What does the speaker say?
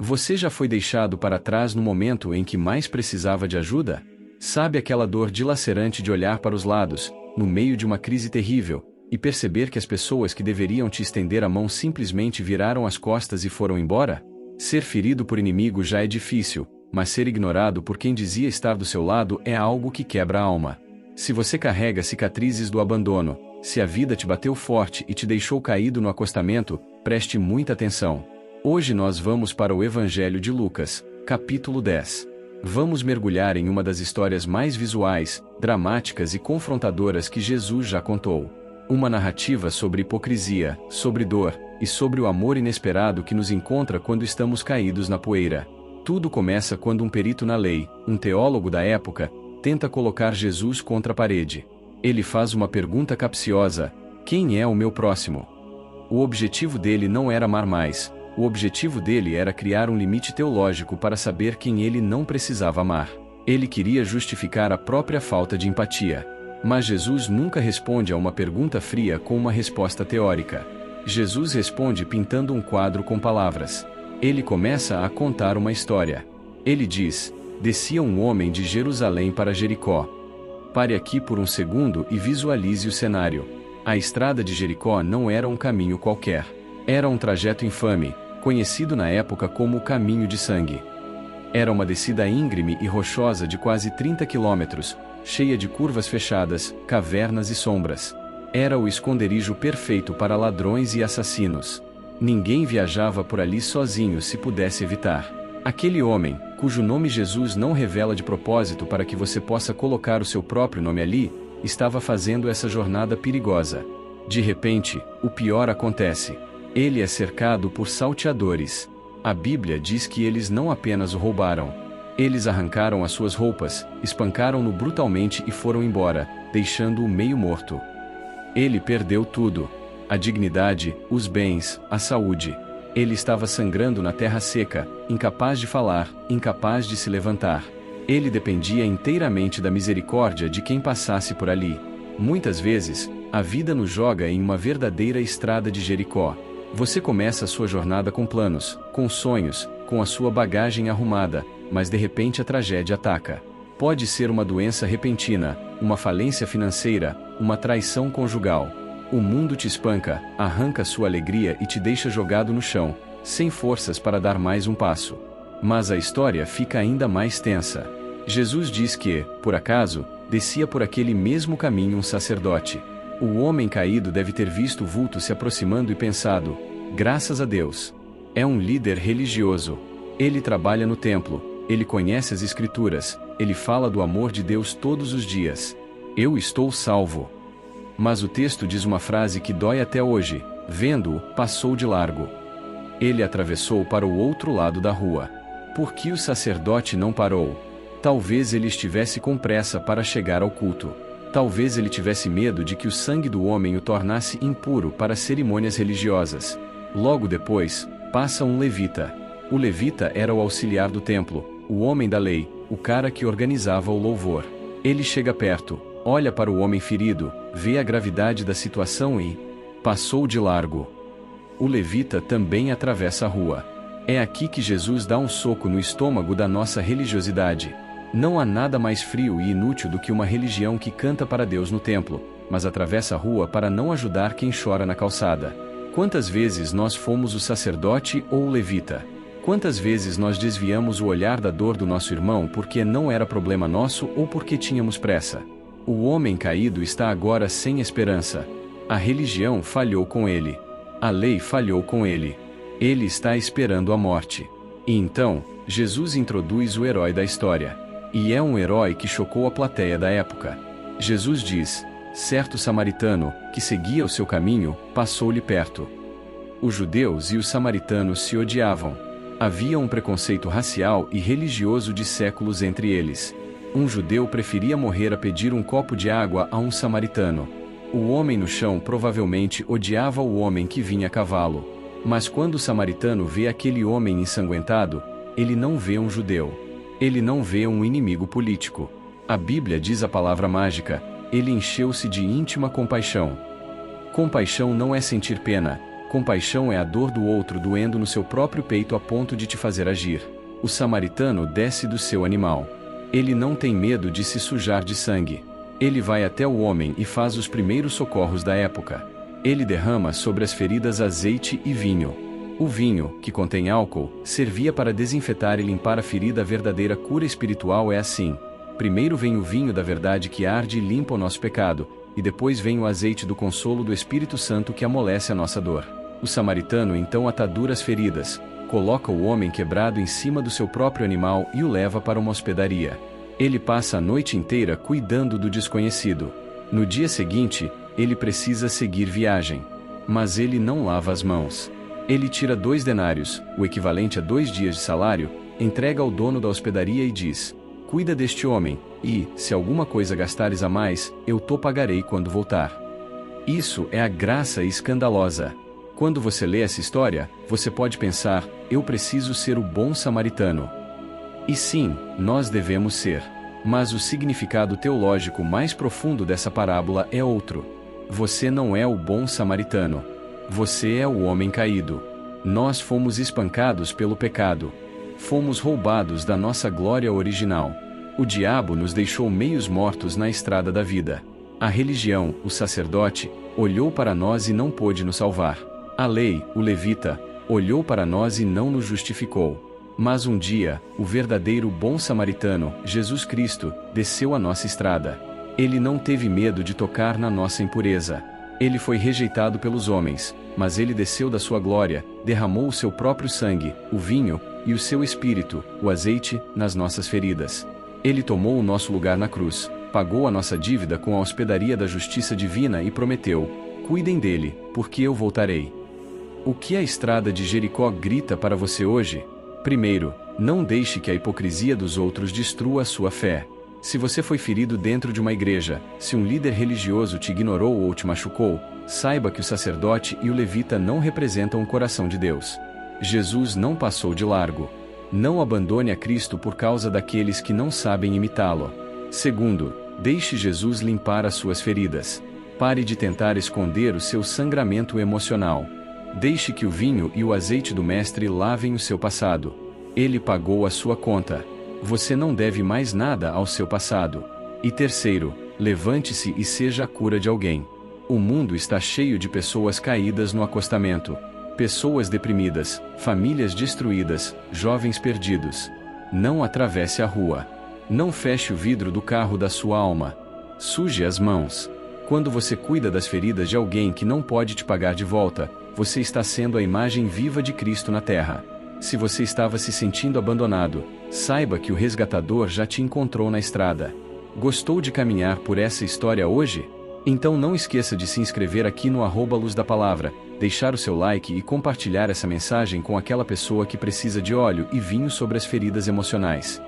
Você já foi deixado para trás no momento em que mais precisava de ajuda? Sabe aquela dor dilacerante de olhar para os lados, no meio de uma crise terrível, e perceber que as pessoas que deveriam te estender a mão simplesmente viraram as costas e foram embora? Ser ferido por inimigo já é difícil, mas ser ignorado por quem dizia estar do seu lado é algo que quebra a alma. Se você carrega cicatrizes do abandono, se a vida te bateu forte e te deixou caído no acostamento, preste muita atenção. Hoje nós vamos para o Evangelho de Lucas, capítulo 10. Vamos mergulhar em uma das histórias mais visuais, dramáticas e confrontadoras que Jesus já contou. Uma narrativa sobre hipocrisia, sobre dor, e sobre o amor inesperado que nos encontra quando estamos caídos na poeira. Tudo começa quando um perito na lei, um teólogo da época, tenta colocar Jesus contra a parede. Ele faz uma pergunta capciosa: quem é o meu próximo? O objetivo dele não era amar mais. O objetivo dele era criar um limite teológico para saber quem ele não precisava amar. Ele queria justificar a própria falta de empatia. Mas Jesus nunca responde a uma pergunta fria com uma resposta teórica. Jesus responde pintando um quadro com palavras. Ele começa a contar uma história. Ele diz: descia um homem de Jerusalém para Jericó. Pare aqui por um segundo e visualize o cenário. A estrada de Jericó não era um caminho qualquer. Era um trajeto infame, conhecido na época como o Caminho de Sangue. Era uma descida íngreme e rochosa de quase 30 quilômetros, cheia de curvas fechadas, cavernas e sombras. Era o esconderijo perfeito para ladrões e assassinos. Ninguém viajava por ali sozinho se pudesse evitar. Aquele homem, cujo nome Jesus não revela de propósito para que você possa colocar o seu próprio nome ali, estava fazendo essa jornada perigosa. De repente, o pior acontece. Ele é cercado por salteadores. A Bíblia diz que eles não apenas o roubaram. Eles arrancaram as suas roupas, espancaram-no brutalmente e foram embora, deixando-o meio morto. Ele perdeu tudo: a dignidade, os bens, a saúde. Ele estava sangrando na terra seca, incapaz de falar, incapaz de se levantar. Ele dependia inteiramente da misericórdia de quem passasse por ali. Muitas vezes, a vida nos joga em uma verdadeira estrada de Jericó. Você começa a sua jornada com planos, com sonhos, com a sua bagagem arrumada, mas de repente a tragédia ataca. Pode ser uma doença repentina, uma falência financeira, uma traição conjugal. O mundo te espanca, arranca sua alegria e te deixa jogado no chão, sem forças para dar mais um passo. Mas a história fica ainda mais tensa. Jesus diz que, por acaso, descia por aquele mesmo caminho um sacerdote. O homem caído deve ter visto o vulto se aproximando e pensado: graças a Deus. É um líder religioso. Ele trabalha no templo, ele conhece as Escrituras, ele fala do amor de Deus todos os dias. Eu estou salvo. Mas o texto diz uma frase que dói até hoje: vendo-o, passou de largo. Ele atravessou para o outro lado da rua. Por que o sacerdote não parou? Talvez ele estivesse com pressa para chegar ao culto. Talvez ele tivesse medo de que o sangue do homem o tornasse impuro para cerimônias religiosas. Logo depois, passa um levita. O levita era o auxiliar do templo, o homem da lei, o cara que organizava o louvor. Ele chega perto, olha para o homem ferido, vê a gravidade da situação e passou de largo. O levita também atravessa a rua. É aqui que Jesus dá um soco no estômago da nossa religiosidade. Não há nada mais frio e inútil do que uma religião que canta para Deus no templo, mas atravessa a rua para não ajudar quem chora na calçada. Quantas vezes nós fomos o sacerdote ou o levita? Quantas vezes nós desviamos o olhar da dor do nosso irmão porque não era problema nosso ou porque tínhamos pressa? O homem caído está agora sem esperança. A religião falhou com ele. A lei falhou com ele. Ele está esperando a morte. E então, Jesus introduz o herói da história. E é um herói que chocou a plateia da época. Jesus diz: certo samaritano, que seguia o seu caminho, passou-lhe perto. Os judeus e os samaritanos se odiavam. Havia um preconceito racial e religioso de séculos entre eles. Um judeu preferia morrer a pedir um copo de água a um samaritano. O homem no chão provavelmente odiava o homem que vinha a cavalo. Mas quando o samaritano vê aquele homem ensanguentado, ele não vê um judeu. Ele não vê um inimigo político. A Bíblia diz a palavra mágica: ele encheu-se de íntima compaixão. Compaixão não é sentir pena, Compaixão é a dor do outro doendo no seu próprio peito a ponto de te fazer agir. O samaritano desce do seu animal. Ele não tem medo de se sujar de sangue. Ele vai até o homem e faz os primeiros socorros da época. Ele derrama sobre as feridas azeite e vinho. O vinho, que contém álcool, servia para desinfetar e limpar a ferida. A verdadeira cura espiritual é assim. Primeiro vem o vinho da verdade que arde e limpa o nosso pecado, e depois vem o azeite do consolo do Espírito Santo que amolece a nossa dor. O samaritano então atadura as feridas, coloca o homem quebrado em cima do seu próprio animal e o leva para uma hospedaria. Ele passa a noite inteira cuidando do desconhecido. No dia seguinte, ele precisa seguir viagem. Mas ele não lava as mãos. Ele tira 2 denários, o equivalente a 2 dias de salário, entrega ao dono da hospedaria e diz: cuida deste homem, e, se alguma coisa gastares a mais, eu te pagarei quando voltar. Isso é a graça escandalosa. Quando você lê essa história, você pode pensar: eu preciso ser o bom samaritano. E sim, nós devemos ser. Mas o significado teológico mais profundo dessa parábola é outro. Você não é o bom samaritano. Você é o homem caído. Nós fomos espancados pelo pecado. Fomos roubados da nossa glória original. O diabo nos deixou meios mortos na estrada da vida. A religião, o sacerdote, olhou para nós e não pôde nos salvar. A lei, o levita, olhou para nós e não nos justificou. Mas um dia, o verdadeiro bom samaritano, Jesus Cristo, desceu a nossa estrada. Ele não teve medo de tocar na nossa impureza. Ele foi rejeitado pelos homens, mas ele desceu da sua glória, derramou o seu próprio sangue, o vinho, e o seu espírito, o azeite, nas nossas feridas. Ele tomou o nosso lugar na cruz, pagou a nossa dívida com a hospedaria da justiça divina e prometeu: cuidem dele, porque eu voltarei. O que a estrada de Jericó grita para você hoje? Primeiro, não deixe que a hipocrisia dos outros destrua a sua fé. Se você foi ferido dentro de uma igreja, se um líder religioso te ignorou ou te machucou, saiba que o sacerdote e o levita não representam o coração de Deus. Jesus não passou de largo. Não abandone a Cristo por causa daqueles que não sabem imitá-lo. Segundo, deixe Jesus limpar as suas feridas. Pare de tentar esconder o seu sangramento emocional. Deixe que o vinho e o azeite do Mestre lavem o seu passado. Ele pagou a sua conta. Você não deve mais nada ao seu passado. E terceiro, levante-se e seja a cura de alguém. O mundo está cheio de pessoas caídas no acostamento. Pessoas deprimidas, famílias destruídas, jovens perdidos. Não atravesse a rua. Não feche o vidro do carro da sua alma. Suje as mãos. Quando você cuida das feridas de alguém que não pode te pagar de volta, você está sendo a imagem viva de Cristo na terra. Se você estava se sentindo abandonado, saiba que o resgatador já te encontrou na estrada. Gostou de caminhar por essa história hoje? Então não esqueça de se inscrever aqui no @Luz da Palavra, deixar o seu like e compartilhar essa mensagem com aquela pessoa que precisa de óleo e vinho sobre as feridas emocionais.